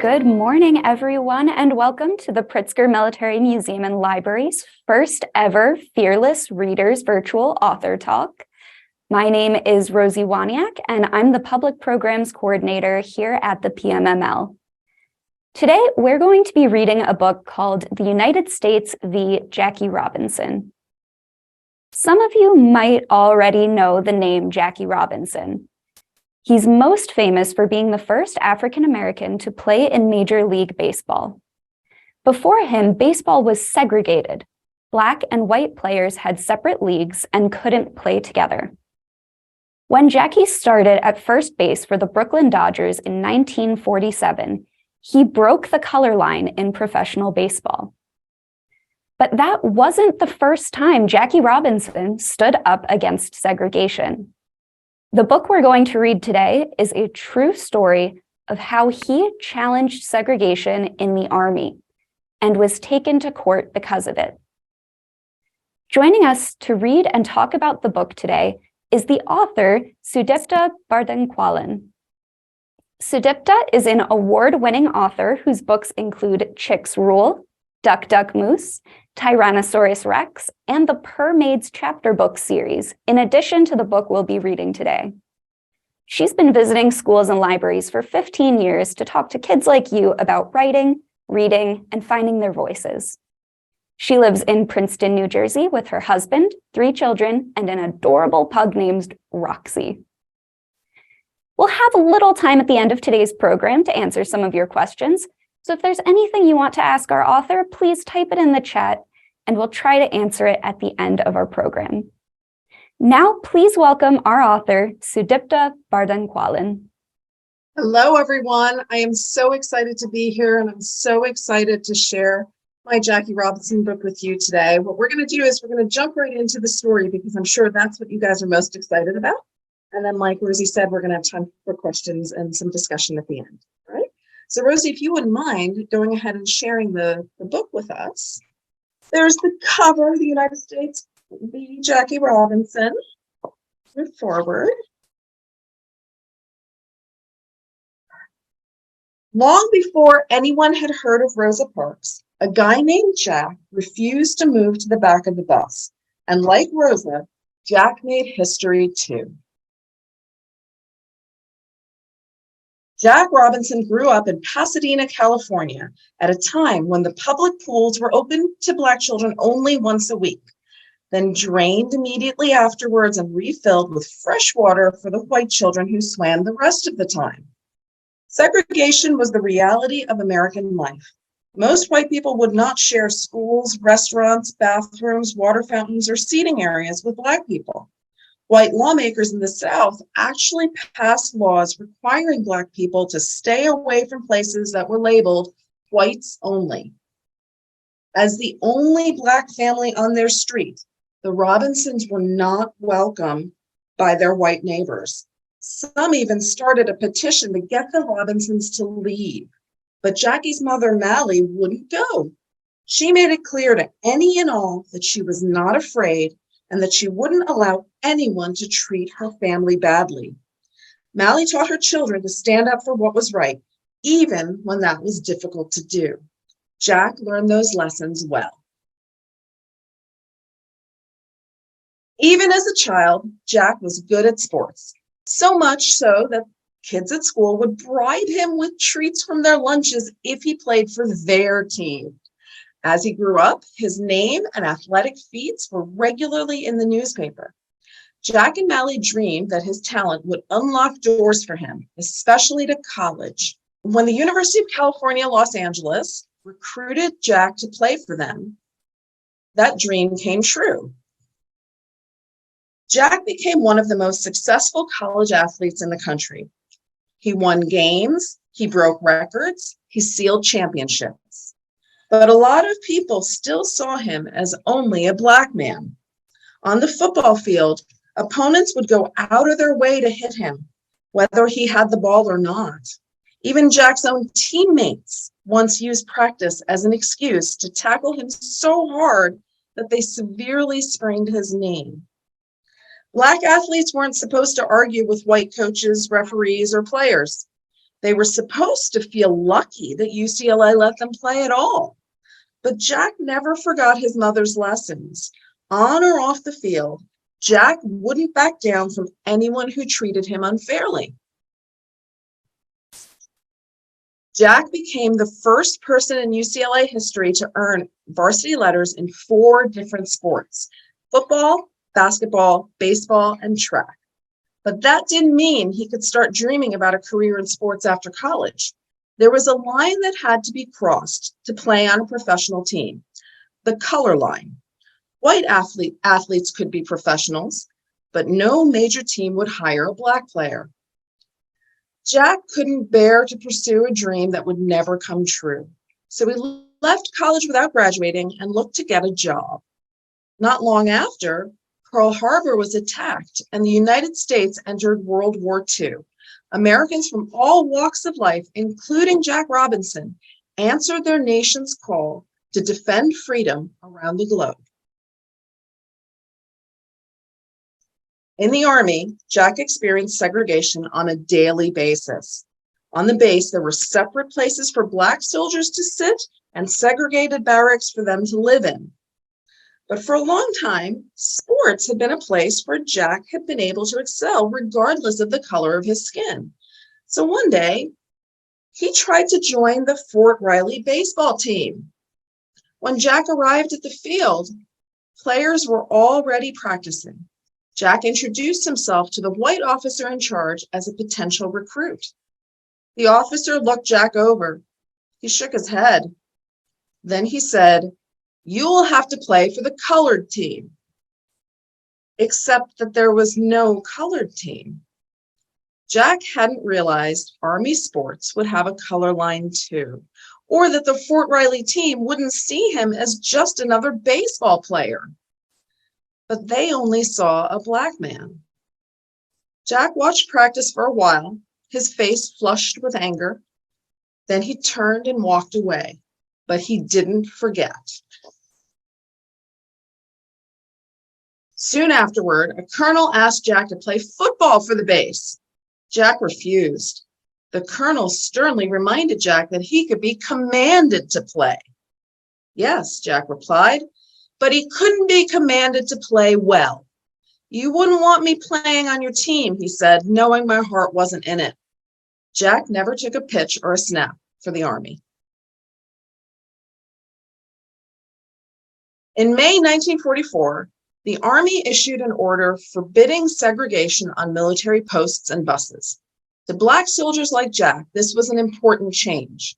Good morning, everyone, and welcome to the Pritzker Military Museum and Library's first ever Fearless Readers Virtual Author Talk. My name is Rosie Waniak, and I'm the Public Programs Coordinator here at the PMML. Today, we're going to be reading a book called The United States v. Jackie Robinson. Some of you might already know the name Jackie Robinson. He's most famous for being the first African American to play in Major League Baseball. Before him, baseball was segregated. Black and white players had separate leagues and couldn't play together. When Jackie started at first base for the Brooklyn Dodgers in 1947, he broke the color line in professional baseball. But that wasn't the first time Jackie Robinson stood up against segregation. The book we're going to read today is a true story of how he challenged segregation in the Army and was taken to court because of it. Joining us to read and talk about the book today is the author, Sudipta Bardhan-Quallen. Sudipta is an award-winning author whose books include Chicks Rule, Duck, Duck, Moose, Tyrannosaurus Rex, and the Per Maid's Chapter Book series, in addition to the book we'll be reading today. She's been visiting schools and libraries for 15 years to talk to kids like you about writing, reading, and finding their voices. She lives in Princeton, New Jersey with her husband, 3 children, and an adorable pug named Roxy. We'll have a little time at the end of today's program to answer some of your questions. So if there's anything you want to ask our author, please type it in the chat and we'll try to answer it at the end of our program. Now, please welcome our author, Sudipta Bardhan-Quallen. Hello, everyone. I am so excited to be here and I'm so excited to share my Jackie Robinson book with you today. What we're going to do is we're going to jump right into the story because I'm sure that's what you guys are most excited about. And then, like Rosie said, we're going to have time for questions and some discussion at the end. All right? So Rosie, if you wouldn't mind going ahead and sharing the book with us. There's the cover, the United States v. Jackie Robinson. Move forward. Long before anyone had heard of Rosa Parks, a guy named Jack refused to move to the back of the bus. And like Rosa, Jack made history too. Jack Robinson grew up in Pasadena, California, at a time when the public pools were open to Black children only once a week, then drained immediately afterwards and refilled with fresh water for the white children who swam the rest of the time. Segregation was the reality of American life. Most white people would not share schools, restaurants, bathrooms, water fountains, or seating areas with Black people. White lawmakers in the South actually passed laws requiring Black people to stay away from places that were labeled whites only. As the only Black family on their street, the Robinsons were not welcome by their white neighbors. Some even started a petition to get the Robinsons to leave, but Jackie's mother, Mally, wouldn't go. She made it clear to any and all that she was not afraid and that she wouldn't allow anyone to treat her family badly. Mally taught her children to stand up for what was right, even when that was difficult to do. Jack learned those lessons well. Even as a child, Jack was good at sports, so much so that kids at school would bribe him with treats from their lunches if he played for their team. As he grew up, his name and athletic feats were regularly in the newspaper. Jack and Mally dreamed that his talent would unlock doors for him, especially to college. When the University of California, Los Angeles recruited Jack to play for them, that dream came true. Jack became one of the most successful college athletes in the country. He won games, he broke records, he sealed championships. But a lot of people still saw him as only a Black man. On the football field, opponents would go out of their way to hit him, whether he had the ball or not. Even Jack's own teammates once used practice as an excuse to tackle him so hard that they severely sprained his knee. Black athletes weren't supposed to argue with white coaches, referees, or players. They were supposed to feel lucky that UCLA let them play at all. But Jack never forgot his mother's lessons. On or off the field, Jack wouldn't back down from anyone who treated him unfairly. Jack became the first person in UCLA history to earn varsity letters in 4 different sports: football, basketball, baseball, and track. But that didn't mean he could start dreaming about a career in sports after college. There was a line that had to be crossed to play on a professional team, the color line. White athletes could be professionals, but no major team would hire a Black player. Jack couldn't bear to pursue a dream that would never come true. So he left college without graduating and looked to get a job. Not long after, Pearl Harbor was attacked and the United States entered World War II. Americans from all walks of life, including Jack Robinson, answered their nation's call to defend freedom around the globe. In the Army, Jack experienced segregation on a daily basis. On the base, there were separate places for Black soldiers to sit and segregated barracks for them to live in. But for a long time, sports had been a place where Jack had been able to excel regardless of the color of his skin. So one day, he tried to join the Fort Riley baseball team. When Jack arrived at the field, players were already practicing. Jack introduced himself to the white officer in charge as a potential recruit. The officer looked Jack over. He shook his head. Then he said, "You will have to play for the colored team." Except that there was no colored team. Jack hadn't realized Army sports would have a color line too, or that the Fort Riley team wouldn't see him as just another baseball player. But they only saw a Black man. Jack watched practice for a while, his face flushed with anger. Then he turned and walked away, but he didn't forget. Soon afterward, a colonel asked Jack to play football for the base. Jack refused. The colonel sternly reminded Jack that he could be commanded to play. "Yes," Jack replied, "but he couldn't be commanded to play well. You wouldn't want me playing on your team," he said, knowing my heart wasn't in it. Jack never took a pitch or a snap for the Army. In May 1944, the Army issued an order forbidding segregation on military posts and buses. To Black soldiers like Jack, this was an important change.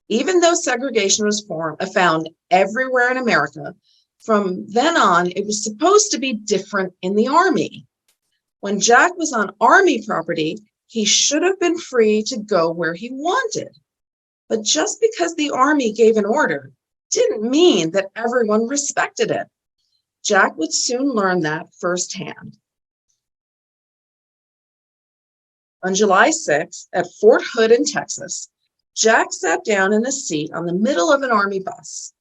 Even though segregation was found everywhere in America, from then on, it was supposed to be different in the Army. When Jack was on Army property, he should have been free to go where he wanted. But just because the Army gave an order didn't mean that everyone respected it. Jack would soon learn that firsthand. On July 6th, at Fort Hood in Texas, Jack sat down in a seat on the middle of an Army bus.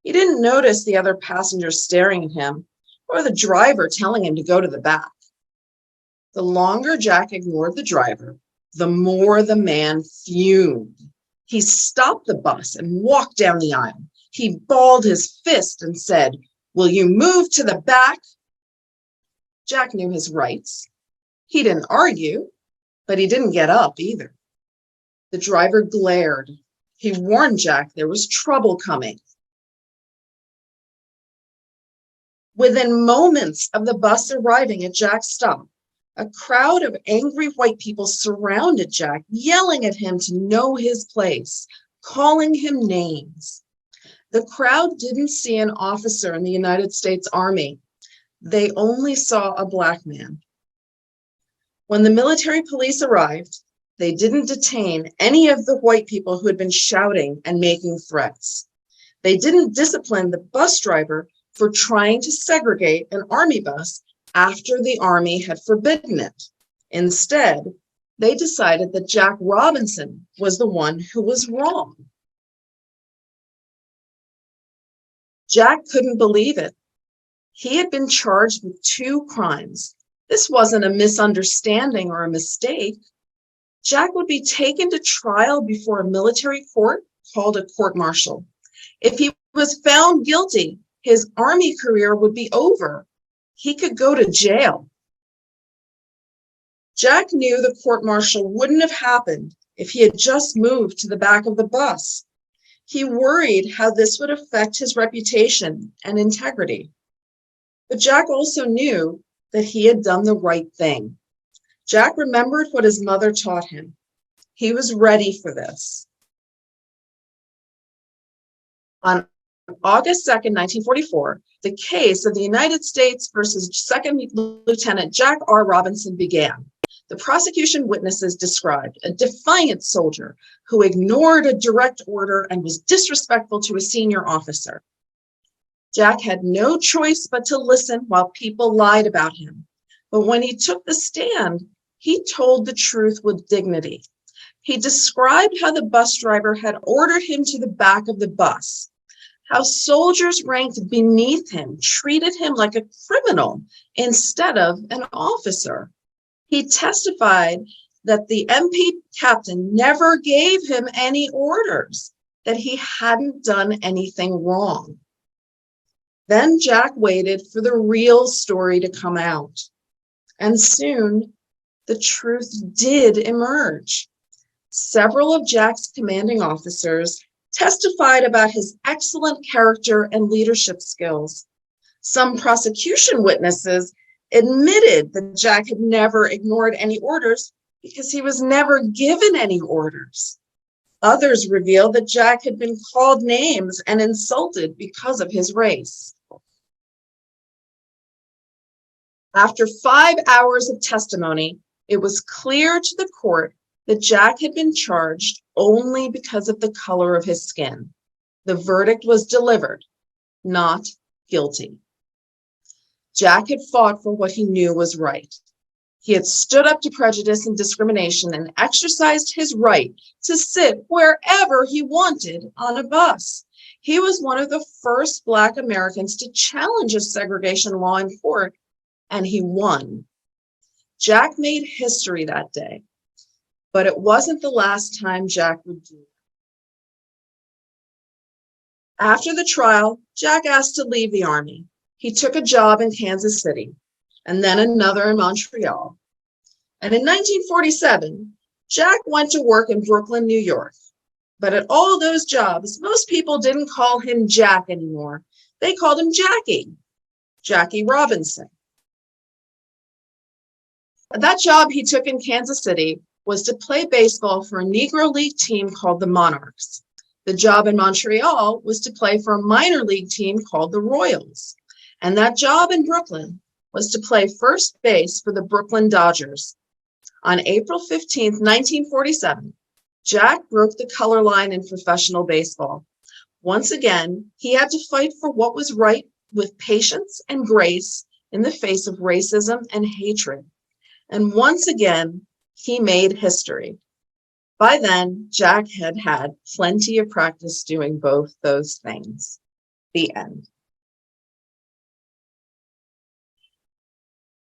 He didn't notice the other passengers staring at him or the driver telling him to go to the back. The longer Jack ignored the driver, the more the man fumed. He stopped the bus and walked down the aisle. He balled his fist and said, "Will you move to the back?" Jack knew his rights. He didn't argue, but he didn't get up either. The driver glared. He warned Jack there was trouble coming. Within moments of the bus arriving at Jack's stop, a crowd of angry white people surrounded Jack, yelling at him to know his place, calling him names. The crowd didn't see an officer in the United States Army. They only saw a Black man. When the military police arrived, they didn't detain any of the white people who had been shouting and making threats. They didn't discipline the bus driver for trying to segregate an Army bus after the Army had forbidden it. Instead, they decided that Jack Robinson was the one who was wrong. Jack couldn't believe it. He had been charged with 2 crimes. This wasn't a misunderstanding or a mistake. Jack would be taken to trial before a military court called a court-martial. If he was found guilty, his Army career would be over. He could go to jail. Jack knew the court-martial wouldn't have happened if he had just moved to the back of the bus. He worried how this would affect his reputation and integrity. But Jack also knew that he had done the right thing. Jack remembered what his mother taught him. He was ready for this. On August 2nd, 1944, the case of the United States versus Second Lieutenant Jack R. Robinson began. The prosecution witnesses described a defiant soldier who ignored a direct order and was disrespectful to a senior officer. Jack had no choice but to listen while people lied about him. But when he took the stand, he told the truth with dignity. He described how the bus driver had ordered him to the back of the bus, how soldiers ranked beneath him treated him like a criminal instead of an officer. He testified that the MP captain never gave him any orders, that he hadn't done anything wrong. Then Jack waited for the real story to come out. And soon, the truth did emerge. Several of Jack's commanding officers testified about his excellent character and leadership skills. Some prosecution witnesses admitted that Jack had never ignored any orders because he was never given any orders. Others revealed that Jack had been called names and insulted because of his race. After 5 hours of testimony, it was clear to the court that Jack had been charged only because of the color of his skin. The verdict was delivered, not guilty. Jack had fought for what he knew was right. He had stood up to prejudice and discrimination and exercised his right to sit wherever he wanted on a bus. He was one of the first Black Americans to challenge a segregation law in court, and he won. Jack made history that day, but it wasn't the last time Jack would do it. After the trial, Jack asked to leave the Army. He took a job in Kansas City and then another in Montreal. And in 1947, Jack went to work in Brooklyn, New York. But at all those jobs, most people didn't call him Jack anymore. They called him Jackie Robinson. That job he took in Kansas City was to play baseball for a Negro League team called the Monarchs. The job in Montreal was to play for a minor league team called the Royals. And that job in Brooklyn was to play first base for the Brooklyn Dodgers. On April 15th, 1947, Jack broke the color line in professional baseball. Once again, he had to fight for what was right with patience and grace in the face of racism and hatred. And once again, he made history. By then, Jack had had plenty of practice doing both those things. The end.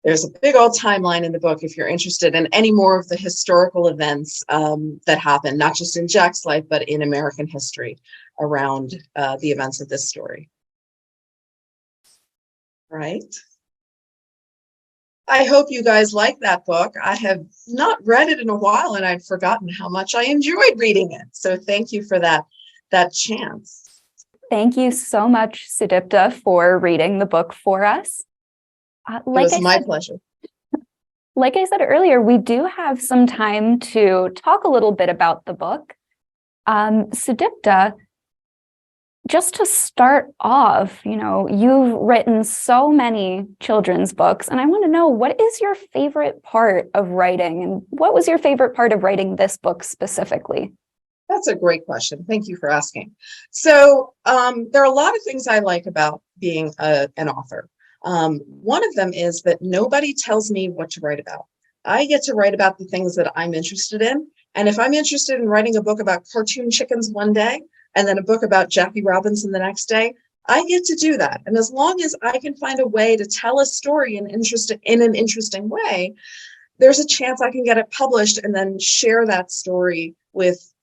There's a big old timeline in the book if you're interested in any more of the historical events that happened, not just in Jack's life, but in American history around the events of this story. Right? I hope you guys like that book. I have not read it in a while, and I've forgotten how much I enjoyed reading it. So thank you for that chance. Thank you so much, Sudipta, for reading the book for us. It was my pleasure. Like I said earlier, we do have some time to talk a little bit about the book. Sudipta, just to start off, you've written so many children's books, and I want to know, what is your favorite part of writing, and what was your favorite part of writing this book specifically? That's a great question. Thank you for asking. So there are a lot of things I like about being an author. One of them is that nobody tells me what to write about. I get to write about the things that I'm interested in. And if I'm interested in writing a book about cartoon chickens one day, and then a book about Jackie Robinson the next day, I get to do that. And as long as I can find a way to tell a story in an interesting way, there's a chance I can get it published and then share that story with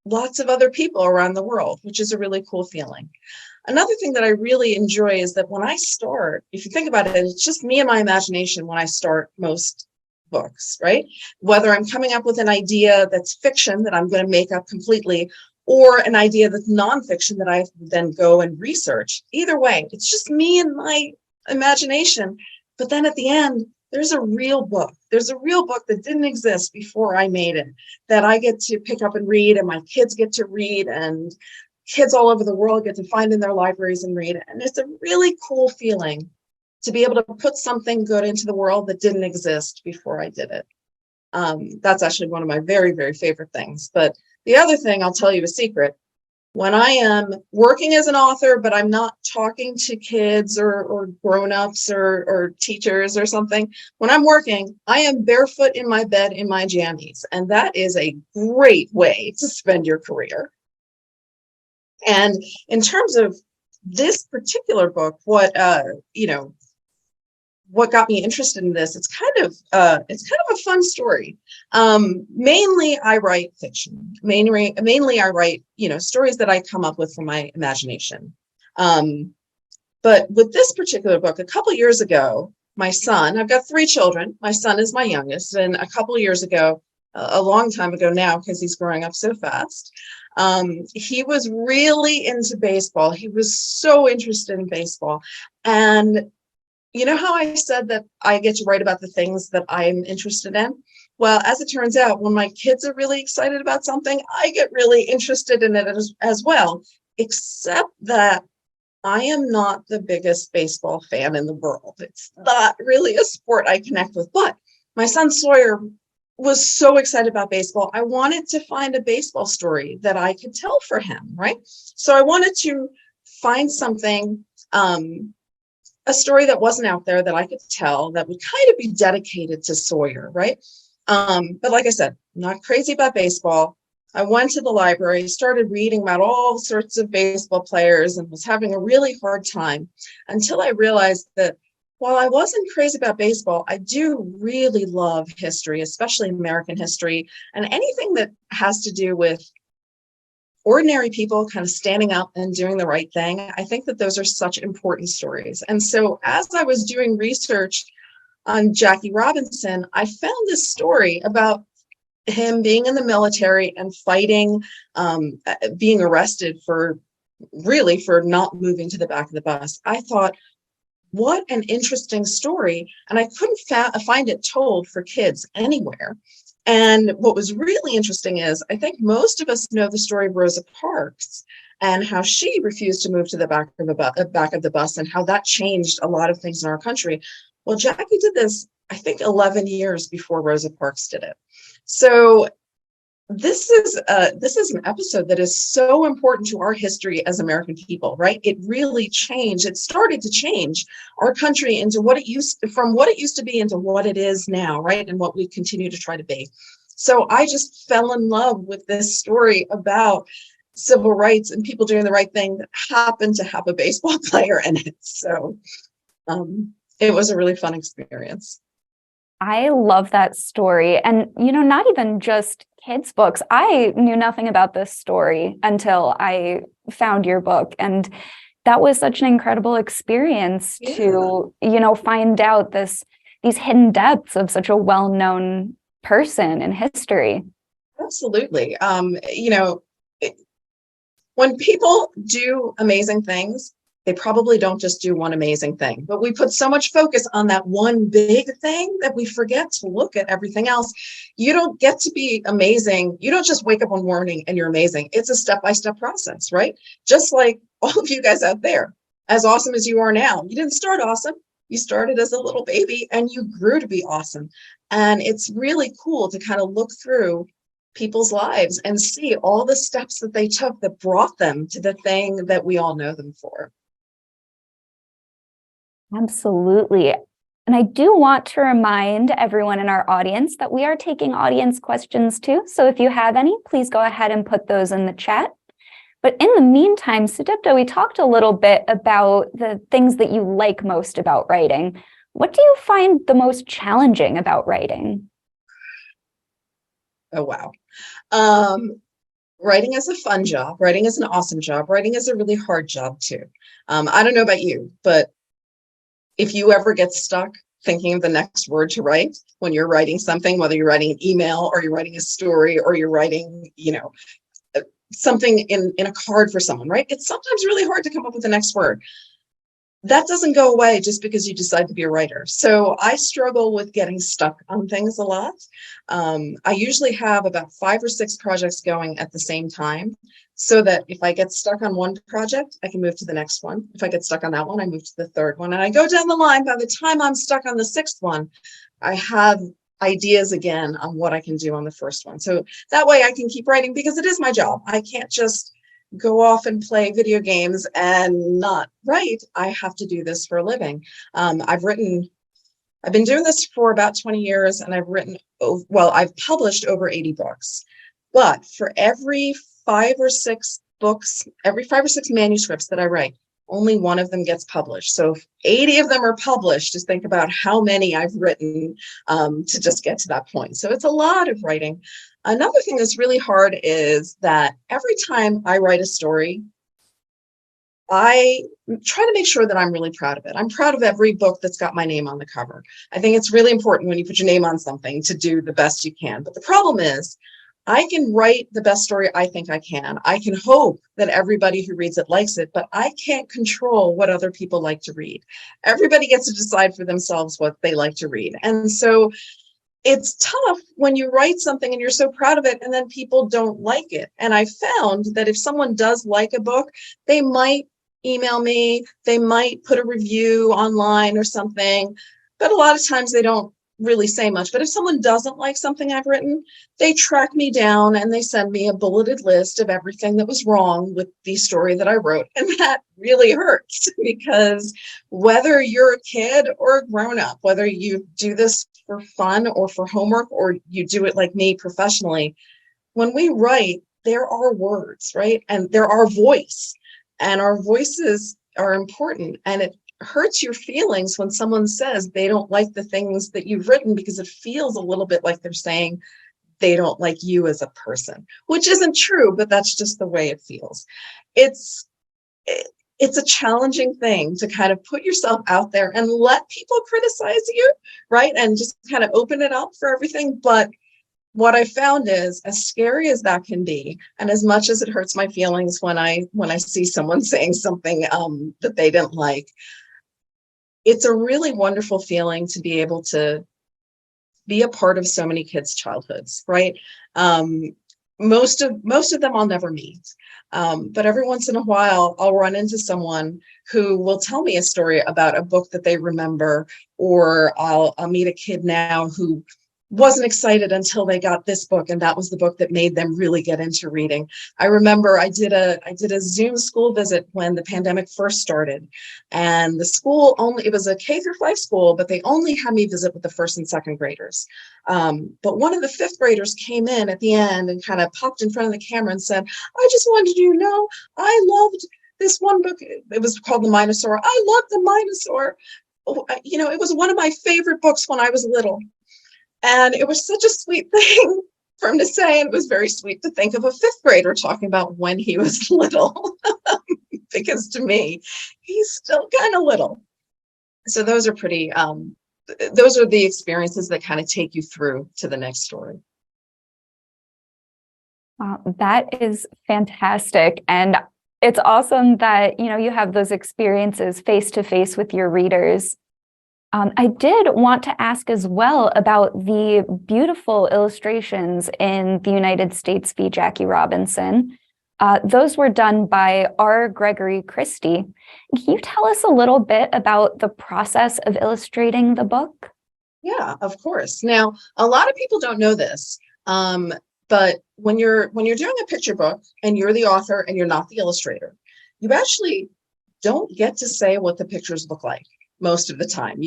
lots of other people around the world, which is a really cool feeling. Another thing that I really enjoy is that when I start, if you think about it, it's just me and my imagination when I start most books, right? Whether I'm coming up with an idea that's fiction that I'm going to make up completely, or an idea that's nonfiction that I then go and research. Either way, it's just me and my imagination. But then at the end, there's a real book. There's a real book that didn't exist before I made it that I get to pick up and read, and my kids get to read, and kids all over the world get to find in their libraries and read. And it's a really cool feeling to be able to put something good into the world that didn't exist before I did it. That's actually one of my very, very favorite things. But the other thing, I'll tell you a secret. When I am working as an author, but I'm not talking to kids or grown-ups or teachers or something, when I'm working, I am barefoot in my bed in my jammies. And that is a great way to spend your career. And in terms of this particular book, what got me interested in this, it's kind of a fun story. Mainly I write fiction. Mainly I write, stories that I come up with from my imagination. But with this particular book, a couple years ago, my son, I've got 3 children. My son is my youngest, and a couple years ago, a long time ago now, because he's growing up so fast, he was really into baseball. He was so interested in baseball. And you know how I said that I get to write about the things that I'm interested in? Well, as it turns out, when my kids are really excited about something, I get really interested in it as well, except that I am not the biggest baseball fan in the world. It's not really a sport I connect with, but my son Sawyer was so excited about baseball. I wanted to find a baseball story that I could tell for him, right? So I wanted to find something, a story that wasn't out there that I could tell that would kind of be dedicated to Sawyer, right? But like I said, I'm not crazy about baseball. I went to the library, started reading about all sorts of baseball players, and was having a really hard time until I realized that while I wasn't crazy about baseball, I do really love history, especially American history, and anything that has to do with ordinary people kind of standing up and doing the right thing. I think that those are such important stories. And so as I was doing research on Jackie Robinson, I found this story about him being in the military and fighting, being arrested for not moving to the back of the bus. I thought, what an interesting story. And I couldn't find it told for kids anywhere. And what was really interesting is I think most of us know the story of Rosa Parks and how she refused to move to the back of the bus and how that changed a lot of things in our country. Well, Jackie did this, I think, 11 years before Rosa Parks did it. So this is an episode that is so important to our history as American people, right? It really changed. It started to change our country into from what it used to be into what it is now, right? And what we continue to try to be. So I just fell in love with this story about civil rights and people doing the right thing that happened to have a baseball player in it. So it was a really fun experience. I love that story. And, not even just kids' books. I knew nothing about this story until I found your book. And that was such an incredible experience to, find out these hidden depths of such a well-known person in history. Absolutely. When people do amazing things, they probably don't just do one amazing thing, but we put so much focus on that one big thing that we forget to look at everything else. You don't get to be amazing. You don't just wake up one morning and you're amazing. It's a step-by-step process, right? Just like all of you guys out there, as awesome as you are now, you didn't start awesome. You started as a little baby and you grew to be awesome. And it's really cool to kind of look through people's lives and see all the steps that they took that brought them to the thing that we all know them for. Absolutely. And I do want to remind everyone in our audience that we are taking audience questions too. So if you have any, please go ahead and put those in the chat. But in the meantime, Sudipta, we talked a little bit about the things that you like most about writing. What do you find the most challenging about writing? Oh, wow. Um, Writing is a fun job. Writing is an awesome job. Writing is a really hard job too. I don't know about you, but if you ever get stuck thinking of the next word to write when you're writing something, whether you're writing an email or you're writing a story or you're writing, something in a card for someone, right? It's sometimes really hard to come up with the next word. That doesn't go away just because you decide to be a writer. So I struggle with getting stuck on things a lot. I usually have about 5 or 6 projects going at the same time, so that if I get stuck on one project, I can move to the next one. If I get stuck on that one, I move to the third one, and I go down the line. By the time I'm stuck on the 6th one, I have ideas again on what I can do on the first one. So that way I can keep writing, because it is my job. I can't just go off and play video games and not write. I have to do this for a living. I've been doing this for about 20 years, and I've published over 80 books. But for every 5 or 6 books, every 5 or 6 manuscripts that I write, only one of them gets published. So if 80 of them are published, just think about how many I've written to just get to that point. So it's a lot of writing. Another thing that's really hard is that every time I write a story, I try to make sure that I'm really proud of it. I'm proud of every book that's got my name on the cover. I think it's really important when you put your name on something to do the best you can. But the problem is, I can write the best story I think I can. I can hope that everybody who reads it likes it, but I can't control what other people like to read. Everybody gets to decide for themselves what they like to read. And so it's tough when you write something and you're so proud of it and then people don't like it. And I found that if someone does like a book, they might email me, they might put a review online or something, but a lot of times they don't really say much. But if someone doesn't like something I've written, they track me down and they send me a bulleted list of everything that was wrong with the story that I wrote. And that really hurts, because whether you're a kid or a grown-up, whether you do this for fun or for homework, or you do it like me professionally, when we write, there are words, right? And there are voice, and our voices are important. And it hurts your feelings when someone says they don't like the things that you've written, because it feels a little bit like they're saying they don't like you as a person, which isn't true, but that's just the way it feels. It's a challenging thing to kind of put yourself out there and let people criticize you, right? And just kind of open it up for everything. But what I found is, as scary as that can be, and as much as it hurts my feelings when I see someone saying something that they didn't like, it's a really wonderful feeling to be able to be a part of so many kids' childhoods, right? Most of them I'll never meet, but every once in a while I'll run into someone who will tell me a story about a book that they remember, or I'll meet a kid now who wasn't excited until they got this book, and that was the book that made them really get into reading. I remember I did a Zoom school visit when the pandemic first started, and the school it was a K-5 school, but they only had me visit with the 1st and 2nd graders. But one of the 5th graders came in at the end and kind of popped in front of the camera and said, "I just wanted you to know, I loved this one book." It was called The Minosaur. "I loved The Minosaur. It was one of my favorite books when I was little." And it was such a sweet thing for him to say. And it was very sweet to think of a 5th grader talking about when he was little, because to me, he's still kind of little. So those are those are the experiences that kind of take you through to the next story. Wow, that is fantastic. And it's awesome that, you have those experiences face to face with your readers. I did want to ask as well about the beautiful illustrations in the United States v. Jackie Robinson. Those were done by R. Gregory Christie. Can you tell us a little bit about the process of illustrating the book? Yeah, of course. Now, a lot of people don't know this, but when you're doing a picture book and you're the author and you're not the illustrator, you actually don't get to say what the pictures look like. Most of the time,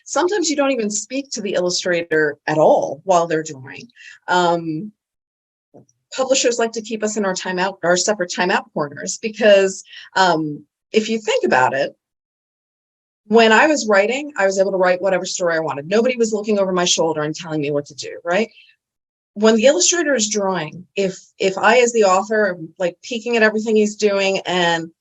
sometimes you don't even speak to the illustrator at all while they're drawing. Publishers like to keep us in our separate timeout corners, because if you think about it, When I was writing, I was able to write whatever story I wanted. Nobody was looking over my shoulder and telling me what to do, right? When the illustrator is drawing, if I as the author am like peeking at everything he's doing and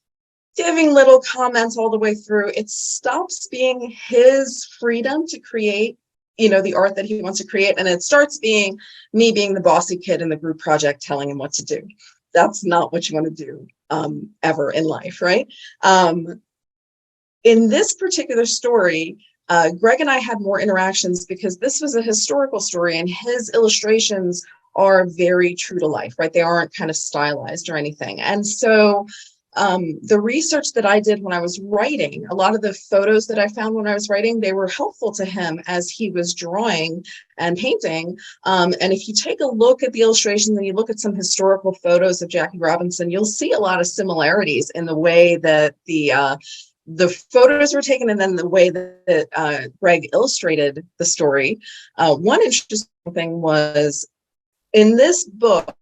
giving little comments all the way through, it stops being his freedom to create, the art that he wants to create, and it starts being me being the bossy kid in the group project telling him what to do. That's not what you want to do ever in life, right? In this particular story, Greg and I had more interactions because this was a historical story and his illustrations are very true to life, right? They aren't kind of stylized or anything. And so the research that I did when I was writing, a lot of the photos that I found when I was writing, they were helpful to him as he was drawing and painting. And if you take a look at the illustrations and you look at some historical photos of Jackie Robinson, you'll see a lot of similarities in the way that the photos were taken and then the way that Greg illustrated the story. One interesting thing was in this book,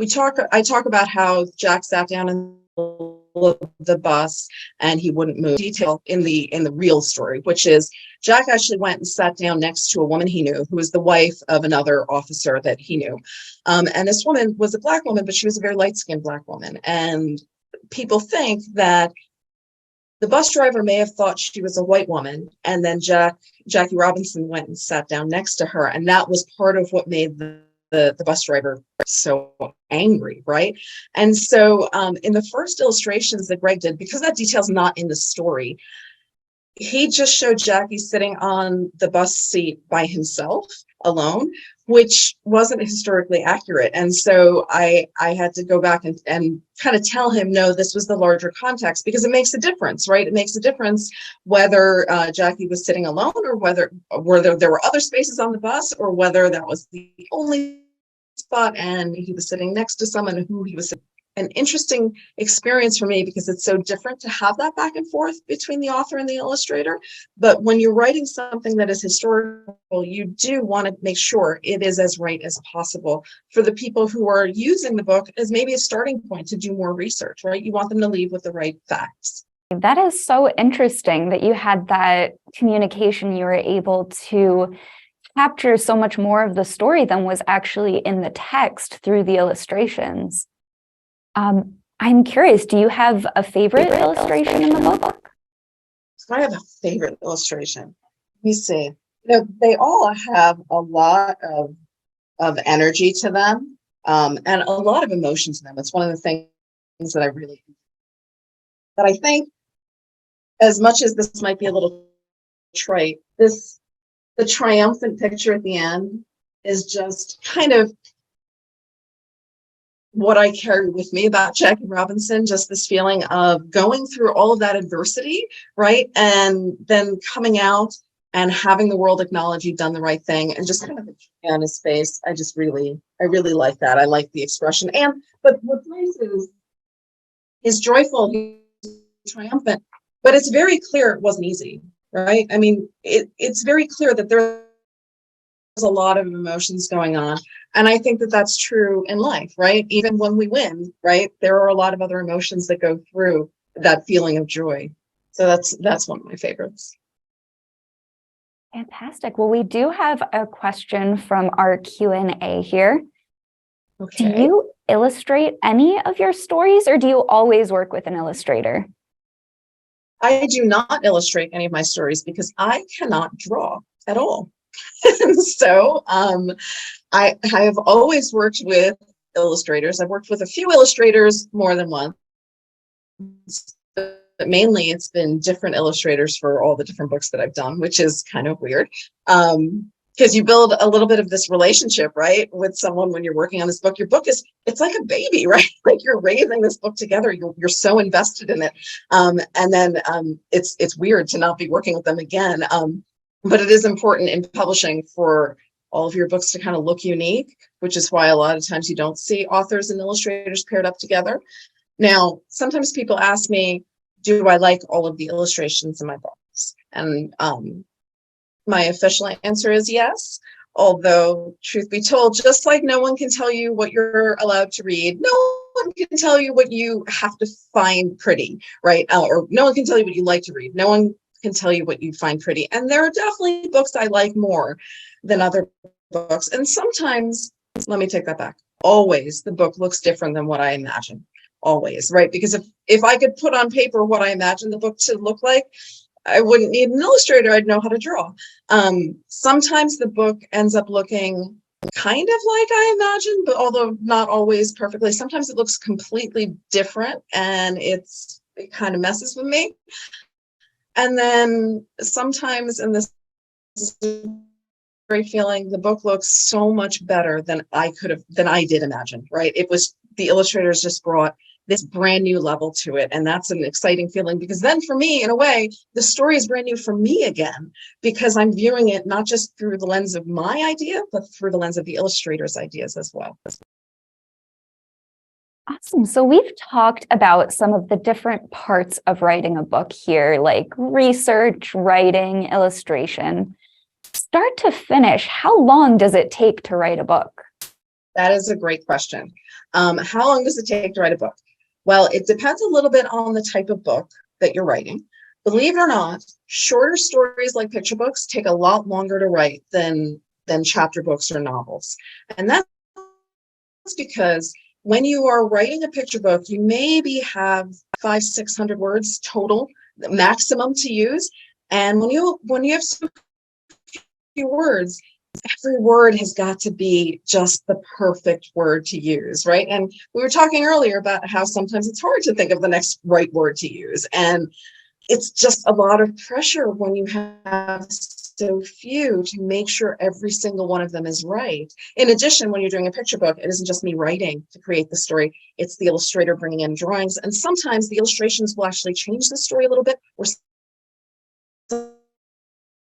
I talk about how Jack sat down in the bus and he wouldn't move. Detail in the real story, which is Jack actually went and sat down next to a woman he knew who was the wife of another officer that he knew. And this woman was a Black woman, but she was a very light-skinned Black woman. And people think that the bus driver may have thought she was a white woman, and then Jackie Robinson went and sat down next to her, and that was part of what made the bus driver so angry, right? And so in the first illustrations that Greg did, because that detail's not in the story, he just showed Jackie sitting on the bus seat by himself alone, which wasn't historically accurate. And so I had to go back and kind of tell him, no, this was the larger context, because it makes a difference, right? It makes a difference whether Jackie was sitting alone or whether there were other spaces on the bus or whether that was the only spot and he was sitting next to someone who he was. An interesting experience for me because it's so different to have that back and forth between the author and the illustrator. But when you're writing something that is historical, you do want to make sure it is as right as possible for the people who are using the book as maybe a starting point to do more research, right? You want them to leave with the right facts. That is so interesting that you had that communication. You were able to capture so much more of the story than was actually in the text through the illustrations. I'm curious, do you have a favorite illustration in the book? I have a favorite illustration. Let me see. They all have a lot of energy to them and a lot of emotion to them. It's one of the things that I think, as much as this might be a little trite, the triumphant picture at the end is just kind of what I carry with me about Jackie Robinson, just this feeling of going through all of that adversity, right? And then coming out and having the world acknowledge you've done the right thing and just kind of on his face. I really like that. I like the expression. But what's nice is joyful, he's triumphant, but it's very clear it wasn't easy, right? I mean, it's very clear that there's a lot of emotions going on. And I think that that's true in life, right? Even when we win, right? There are a lot of other emotions that go through that feeling of joy. So that's one of my favorites. Fantastic. Well, we do have a question from our Q&A here. Okay. Do you illustrate any of your stories or do you always work with an illustrator? I do not illustrate any of my stories because I cannot draw at all. So I have always worked with illustrators. I've worked with a few illustrators more than once, but mainly it's been different illustrators for all the different books that I've done, which is kind of weird. Because you build a little bit of this relationship, right, with someone when you're working on this book. Your book it's like a baby, right? Like you're raising this book together. You're so invested in it. And then it's weird to not be working with them again. But it is important in publishing for all of your books to kind of look unique, which is why a lot of times you don't see authors and illustrators paired up together. Now, sometimes people ask me, do I like all of the illustrations in my books? And my official answer is yes. Although, truth be told, just like no one can tell you what you're allowed to read, no one can tell you what you have to find pretty, right? Or no one can tell you what you like to read. No one can tell you what you find pretty. And there are definitely books I like more than other books. And sometimes, let me take that back. Always the book looks different than what I imagine. Always, right? Because if I could put on paper what I imagine the book to look like, I wouldn't need an illustrator. I'd know how to draw. Sometimes the book ends up looking kind of like I imagined, but although not always perfectly, sometimes it looks completely different and it kind of messes with me. And then sometimes, and this is a great feeling, the book looks so much better than I did imagine, right? It was, the illustrators just brought this brand new level to it. And that's an exciting feeling, because then for me, in a way, the story is brand new for me again, because I'm viewing it not just through the lens of my idea, but through the lens of the illustrator's ideas as well. Awesome. So we've talked about some of the different parts of writing a book here, like research, writing, illustration. Start to finish, how long does it take to write a book? That is a great question. How long does it take to write a book? Well, it depends a little bit on the type of book that you're writing. Believe it or not, shorter stories like picture books take a lot longer to write than chapter books or novels. And that's because when you are writing a picture book, you maybe have 500-600 words total, the maximum to use. And when you have so few words, every word has got to be just the perfect word to use, right? And we were talking earlier about how sometimes it's hard to think of the next right word to use. And it's just a lot of pressure when you have so few to make sure every single one of them is right. In addition, when you're doing a picture book, it isn't just me writing to create the story, it's the illustrator bringing in drawings. And sometimes the illustrations will actually change the story a little bit, or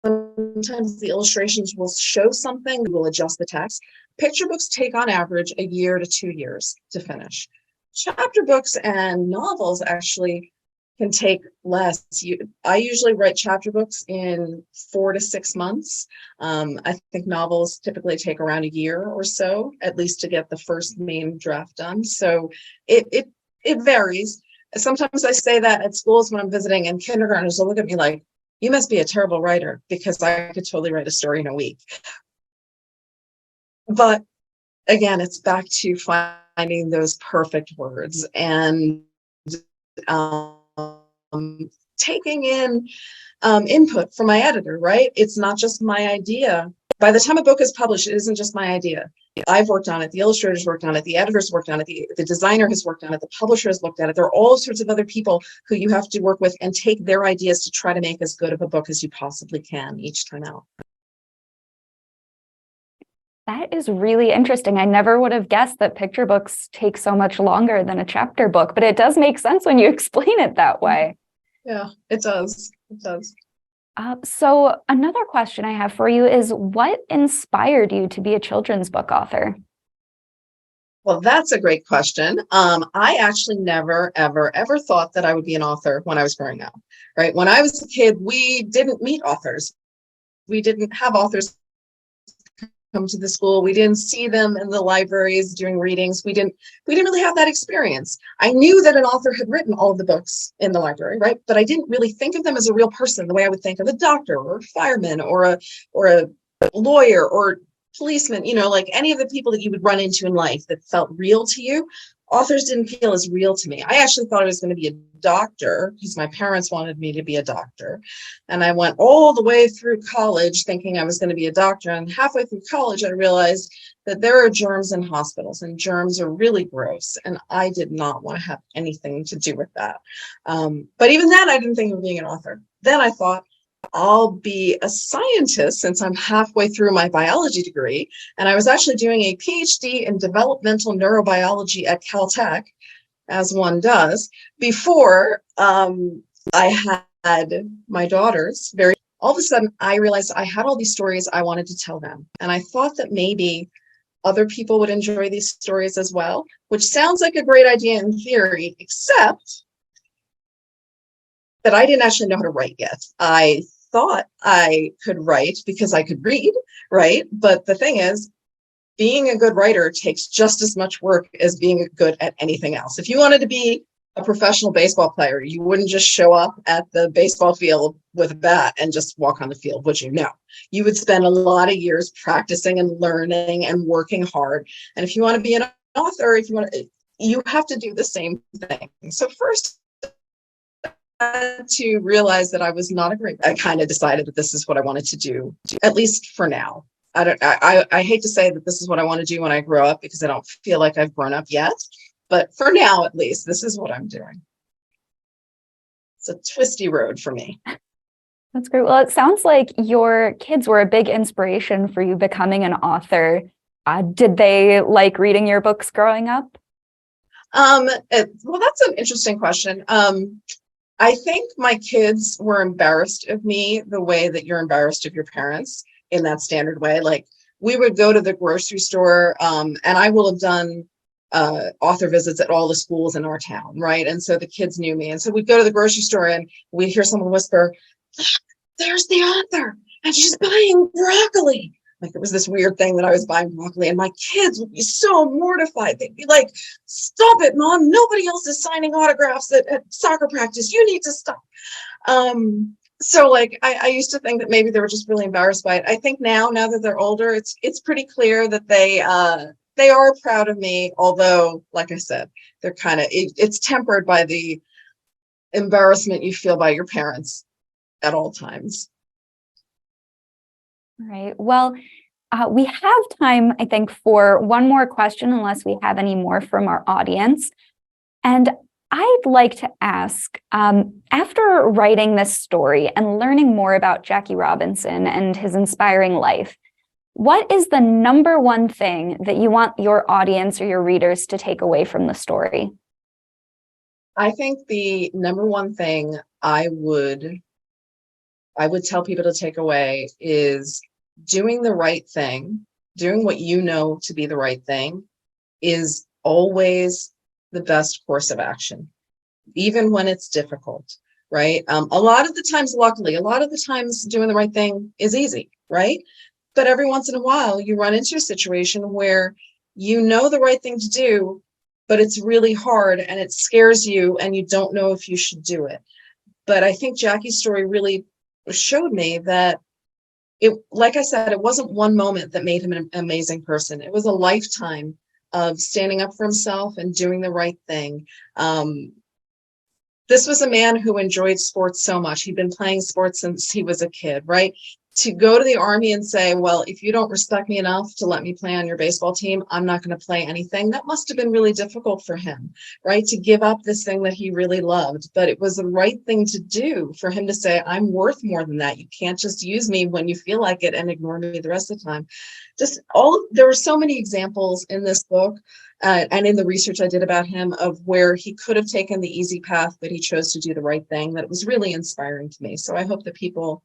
sometimes the illustrations will show something, we will adjust the text. Picture books take on average 1 year to 2 years to finish. Chapter books and novels actually can take less. I usually write chapter books in 4 to 6 months. I think novels typically take around 1 year or so, at least to get the first main draft done. So it varies. Sometimes I say that at schools when I'm visiting, and kindergartners will look at me like, you must be a terrible writer, because I could totally write a story in a week. But again, it's back to finding those perfect words and taking in input from my editor, right? It's not just my idea. By the time a book is published, it isn't just my idea. I've worked on it, the illustrators worked on it, the editors worked on it, the designer has worked on it, the publisher has looked at it. There are all sorts of other people who you have to work with and take their ideas to try to make as good of a book as you possibly can each time out. That is really interesting. I never would have guessed that picture books take so much longer than a chapter book, but it does make sense when you explain it that way. Yeah, it does. It does. So another question I have for you is, what inspired you to be a children's book author? Well, that's a great question. I actually never, ever, ever thought that I would be an author when I was growing up, right? When I was a kid, we didn't meet authors. We didn't have authors come to the school. We didn't see them in the libraries doing readings. We didn't really have that experience. I knew that an author had written all of the books in the library, right? But I didn't really think of them as a real person the way I would think of a doctor or a fireman or a lawyer or policeman, like any of the people that you would run into in life that felt real to you. Authors didn't feel as real to me. I actually thought I was going to be a doctor because my parents wanted me to be a doctor. And I went all the way through college thinking I was going to be a doctor. And halfway through college, I realized that there are germs in hospitals and germs are really gross. And I did not want to have anything to do with that. But even then, I didn't think of being an author. Then I thought, I'll be a scientist since I'm halfway through my biology degree. And I was actually doing a PhD in developmental neurobiology at Caltech, as one does, before I had my daughters. All of a sudden, I realized I had all these stories I wanted to tell them. And I thought that maybe other people would enjoy these stories as well, which sounds like a great idea in theory, except that I didn't actually know how to write yet. I thought I could write because I could read, right? But the thing is, being a good writer takes just as much work as being good at anything else. If you wanted to be a professional baseball player, you wouldn't just show up at the baseball field with a bat and just walk on the field, would you? No, you would spend a lot of years practicing and learning and working hard. And if you want to be an author, you have to do the same thing. So first, to realize that I was not a great, I kind of decided that this is what I wanted to do, at least for now. I hate to say that this is what I want to do when I grow up, because I don't feel like I've grown up yet. But for now, at least, this is what I'm doing. It's a twisty road for me. That's great. Well, it sounds like your kids were a big inspiration for you becoming an author. Did they like reading your books growing up? Well, that's an interesting question. I think my kids were embarrassed of me the way that you're embarrassed of your parents, in that standard way. Like, we would go to the grocery store, and I will have done author visits at all the schools in our town, right? And so the kids knew me. And so we'd go to the grocery store and we'd hear someone whisper, "There's the author, and she's buying broccoli." Like, it was this weird thing that I was buying broccoli, and my kids would be so mortified. They'd be like, "Stop it, Mom. Nobody else is signing autographs at soccer practice. You need to stop." So like, I used to think that maybe they were just really embarrassed by it. I think now that they're older, it's pretty clear that they are proud of me, although, like I said, they're kind of, it's tempered by the embarrassment you feel by your parents at all times. Right. Well, we have time, I think, for one more question, unless we have any more from our audience. And I'd like to ask, after writing this story and learning more about Jackie Robinson and his inspiring life, what is the number one thing that you want your audience or your readers to take away from the story? I think the number one thing I would tell people to take away is doing the right thing, doing what you know to be the right thing is always the best course of action, even when it's difficult, right? A lot of the times, luckily, a lot of the times doing the right thing is easy, right? But every once in a while, you run into a situation where you know the right thing to do, but it's really hard and it scares you and you don't know if you should do it. But I think Jackie's story really showed me that like I said, it wasn't one moment that made him an amazing person. It was a lifetime of standing up for himself and doing the right thing. This was a man who enjoyed sports so much. He'd been playing sports since he was a kid, right? To go to the Army and say, well, if you don't respect me enough to let me play on your baseball team, I'm not going to play anything. That must have been really difficult for him, right? To give up this thing that he really loved. But it was the right thing to do for him to say, I'm worth more than that. You can't just use me when you feel like it and ignore me the rest of the time. There were so many examples in this book and in the research I did about him of where he could have taken the easy path, but he chose to do the right thing. That it was really inspiring to me. So I hope that people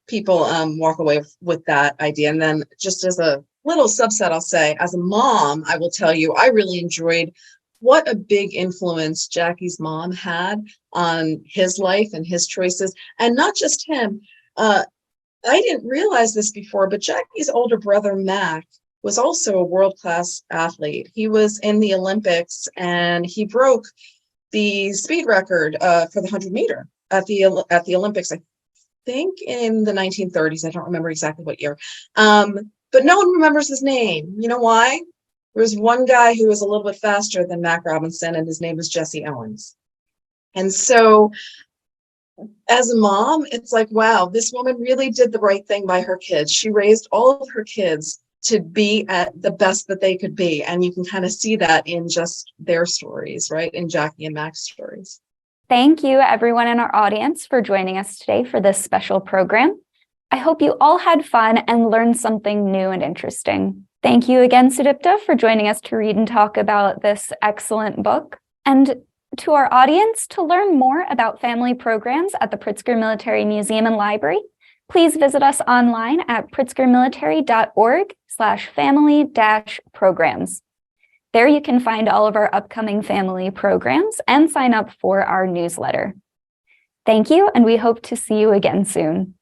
walk away with that idea. And then just as a little subset, I'll say, as a mom, I will tell you, I really enjoyed what a big influence Jackie's mom had on his life and his choices. And not just him. I didn't realize this before, but Jackie's older brother, Mac, was also a world-class athlete. He was in the Olympics and he broke the speed record for the 100-meter at the Olympics, I think in the 1930s. I don't remember exactly what year. But no one remembers his name. You know why? There was one guy who was a little bit faster than Mac Robinson, and his name was Jesse Owens. And so as a mom, it's like, wow, this woman really did the right thing by her kids. She raised all of her kids to be at the best that they could be. And you can kind of see that in just their stories, right? In Jackie and Mac's stories. Thank you, everyone in our audience, for joining us today for this special program. I hope you all had fun and learned something new and interesting. Thank you again, Sudipta, for joining us to read and talk about this excellent book. And to our audience, to learn more about family programs at the Pritzker Military Museum and Library, please visit us online at pritzkermilitary.org/family-programs. There you can find all of our upcoming family programs and sign up for our newsletter. Thank you, and we hope to see you again soon.